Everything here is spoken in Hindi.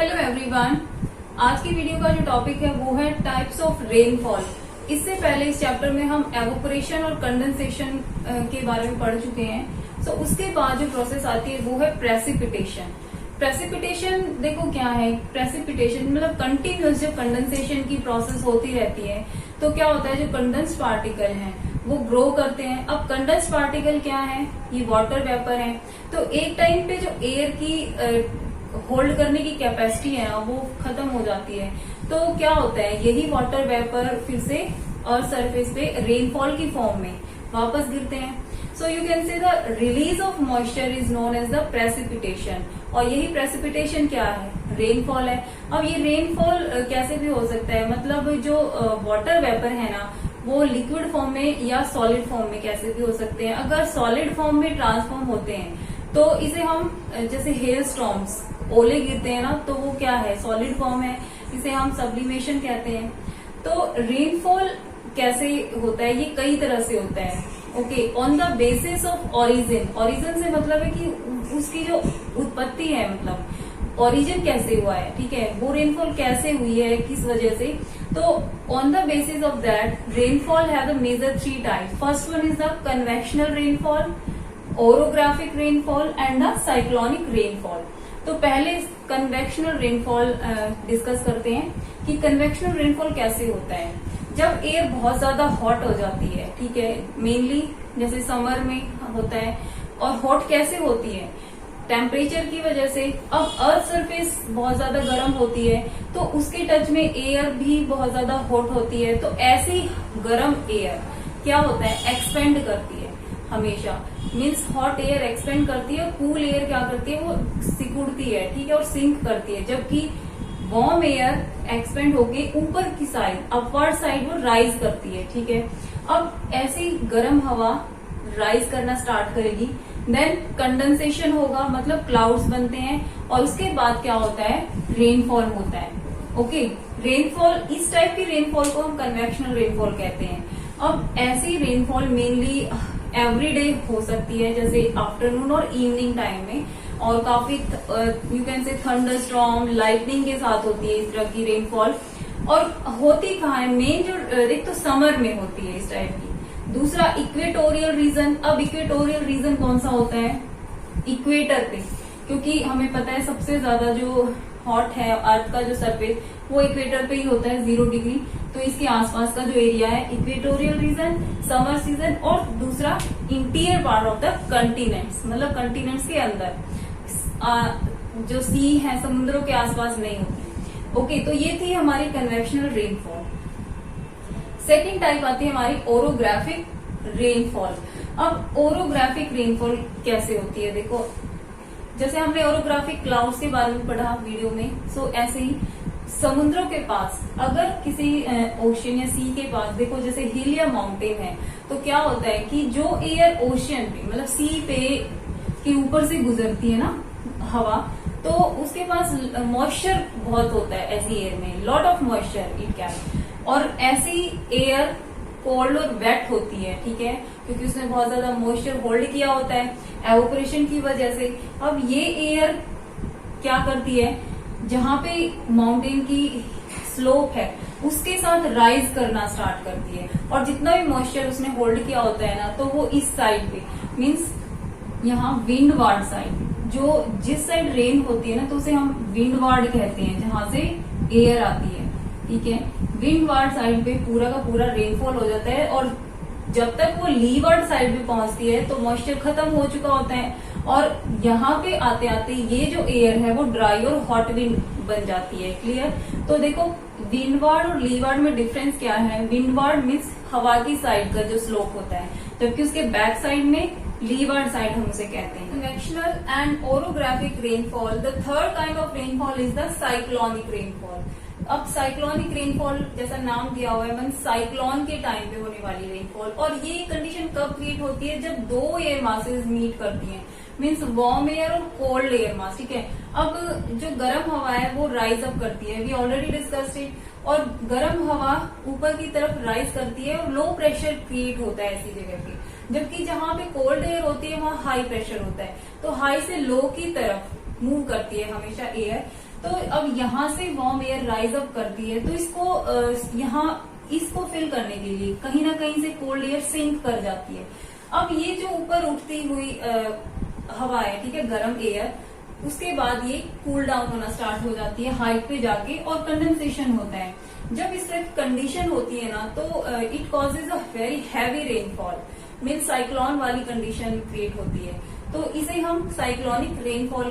हेलो एवरीवन, आज की वीडियो का जो टॉपिक है वो है टाइप्स ऑफ रेनफॉल। इससे पहले इस चैप्टर में हम एवोपोरेशन और कंडेंसेशन के बारे में पढ़ चुके हैं। सो उसके बाद जो प्रोसेस आती है वो है प्रेसिपिटेशन। प्रेसिपिटेशन देखो क्या है, प्रेसिपिटेशन मतलब कंटिन्यूअस जब कंडेंसेशन की प्रोसेस होती रहती है तो क्या होता है, जो कंडेंस पार्टिकल हैं वो ग्रो करते हैं। अब कंडेंस पार्टिकल क्या है, ये वाटर वेपर है। तो एक टाइम पे जो एयर की होल्ड करने की कैपेसिटी है ना वो खत्म हो जाती है। तो क्या होता है, यही वाटर वेपर फिर से अर्थ सरफेस पे रेनफॉल की फॉर्म में वापस गिरते हैं। So you can say the release of moisture is known as the precipitation. और यही प्रेसिपिटेशन क्या है, रेनफॉल है। अब ये रेनफॉल कैसे भी हो सकता है, मतलब जो वाटर वेपर है ना वो लिक्विड फॉर्म में या सॉलिड फॉर्म में कैसे भी हो सकते हैं। अगर सॉलिड फॉर्म में ट्रांसफॉर्म होते हैं तो इसे हम जैसे हेल स्टॉर्म्स, ओले गिरते हैं ना, तो वो क्या है, सॉलिड फॉर्म है, इसे हम सब्लिमेशन कहते हैं। तो रेनफॉल कैसे होता है, ये कई तरह से होता है। Okay, on the basis of origin. Origin से मतलब है कि उसकी जो उत्पत्ति है, मतलब ओरिजिन कैसे हुआ है, ठीक है, वो रेनफॉल कैसे हुई है, किस वजह से। तो on the basis of that rainfall have the major 3 type. First one is the convectional rainfall, orographic rainfall and the cyclonic rainfall. तो पहले कन्वेक्शनल रेनफॉल डिस्कस करते हैं कि कन्वेक्शनल रेनफॉल कैसे होता है। जब एयर बहुत ज्यादा हॉट हो जाती है, ठीक है, मेनली जैसे समर में होता है। और हॉट कैसे होती है, टेम्परेचर की वजह से। अब अर्थ सरफेस बहुत ज्यादा गर्म होती है तो उसके टच में एयर भी बहुत ज्यादा हॉट होती है। तो ऐसी गर्म एयर क्या होता है, एक्सपेंड करती है हमेशा। मीन्स हॉट एयर एक्सपेंड करती है, कूल एयर क्या करती है, वो सिकुड़ती है, ठीक है, और सिंक करती है। जबकि वार्म एयर एक्सपेंड होके ऊपर की साइड, अपवर्ड साइड वो राइज करती है, ठीक है। अब ऐसी गर्म हवा राइज करना स्टार्ट करेगी, देन कंडेंसेशन होगा, मतलब क्लाउड्स बनते हैं, और उसके बाद क्या होता है, रेनफॉल होता है। ओके, रेनफॉल, इस टाइप की रेनफॉल को हम कन्वेक्शनल रेनफॉल कहते हैं। अब ऐसी रेनफॉल मेनली एवरी डे हो सकती है, जैसे आफ्टरनून और इवनिंग टाइम में, और काफी यू कैन से थंडर स्टॉर्म, लाइटनिंग के साथ होती है इस तरह की रेनफॉल। और होती कहाँ है, मेन जो एक तो समर में होती है इस टाइप की। दूसरा इक्वेटोरियल रीजन। अब इक्वेटोरियल रीजन कौन सा होता है, इक्वेटर पे, क्योंकि हमें पता है सबसे ज्यादा जो हॉट है अर्थ का जो सरफेस वो इक्वेटर पे ही होता है, 0 डिग्री। तो इसके आसपास का जो एरिया है इक्वेटोरियल रीजन, समर सीजन। और दूसरा interior part of the continents, मतलब कंटिनेंट्स के अंदर जो सी है, समुद्रों के आसपास नहीं होती। ओके, तो ये थी हमारी कन्वेक्शनल रेनफॉल। सेकेंड टाइप आती है हमारी ओरोग्राफिक रेनफॉल। अब ओरोग्राफिक रेनफॉल कैसे होती है, देखो जैसे हमने ओरोग्राफिक क्लाउड्स के बारे में पढ़ा वीडियो में, सो ऐसे ही समुद्रों के पास, अगर किसी ओशियन या सी के पास देखो जैसे हिल या माउंटेन है, तो क्या होता है कि जो एयर ओशियन पे, मतलब सी पे के ऊपर से गुजरती है ना हवा, तो उसके पास मॉइस्चर बहुत होता है ऐसी एयर में, lot of moisture it can. और ऐसी एयर कोल्ड और वेट होती है, ठीक है, क्योंकि उसने बहुत ज्यादा मॉइस्चर होल्ड किया होता है एवोपोरेशन की वजह से। अब ये एयर क्या करती है, जहां पे माउंटेन की स्लोप है उसके साथ राइज करना स्टार्ट करती है, और जितना भी मॉइस्चर उसने होल्ड किया होता है ना, तो वो इस साइड पे, मीन्स यहाँ विंडवार्ड साइड, जो जिस साइड रेन होती है ना, तो उसे हम विंडवार्ड कहते हैं, जहां से एयर आती है, ठीक है। विंडवार्ड साइड पे पूरा का पूरा रेनफॉल हो जाता है, और जब तक वो लीवार्ड साइड पे पहुंचती है तो मॉइस्चर खत्म हो चुका होता है, और यहाँ पे आते आते ये जो एयर है वो ड्राई और हॉट विंड बन जाती है। क्लियर। तो देखो विंडवार्ड और लीवार्ड में डिफरेंस क्या है, विंडवार्ड मीन्स हवा की साइड का जो स्लोप होता है, जबकि उसके बैक साइड में लीवार्ड साइड हम उसे कहते हैं। Convectional and orographic rainfall. The third kind of rainfall is the cyclonic rainfall. अब साइक्लोनिक रेनफॉल जैसा नाम दिया हुआ है, मीन साइक्लोन के टाइम पे होने वाली रेनफॉल। और ये कंडीशन कब क्रिएट होती है, जब 2 एयर मासेस मीट करती हैं, मीन्स वार्म एयर और कोल्ड एयर मास, ठीक है। अब जो गर्म हवा है वो राइज अप करती है, वी ऑलरेडी डिस्कस्ड इट, और गर्म हवा ऊपर की तरफ राइज करती है और लो प्रेशर क्रिएट होता है ऐसी जगह पे, जबकि जहां पे कोल्ड एयर होती है वहां हाई प्रेशर होता है। तो हाई से लो की तरफ मूव करती है हमेशा एयर। तो अब यहाँ से वार्म एयर राइज अप करती है, तो इसको यहाँ इसको फिल करने के लिए कहीं ना कहीं से कोल्ड एयर सिंक कर जाती है। अब ये जो ऊपर उठती हुई हवा है, ठीक है, गर्म एयर, उसके बाद ये कूल डाउन होना स्टार्ट हो जाती है हाइट पे जाके और कंडेंसेशन होता है। जब इस तरह की कंडीशन होती है ना, तो it causes a very heavy rainfall, mean cyclone वाली कंडीशन क्रिएट होती है। तो इसे हम साइक्लोनिक रेनफॉल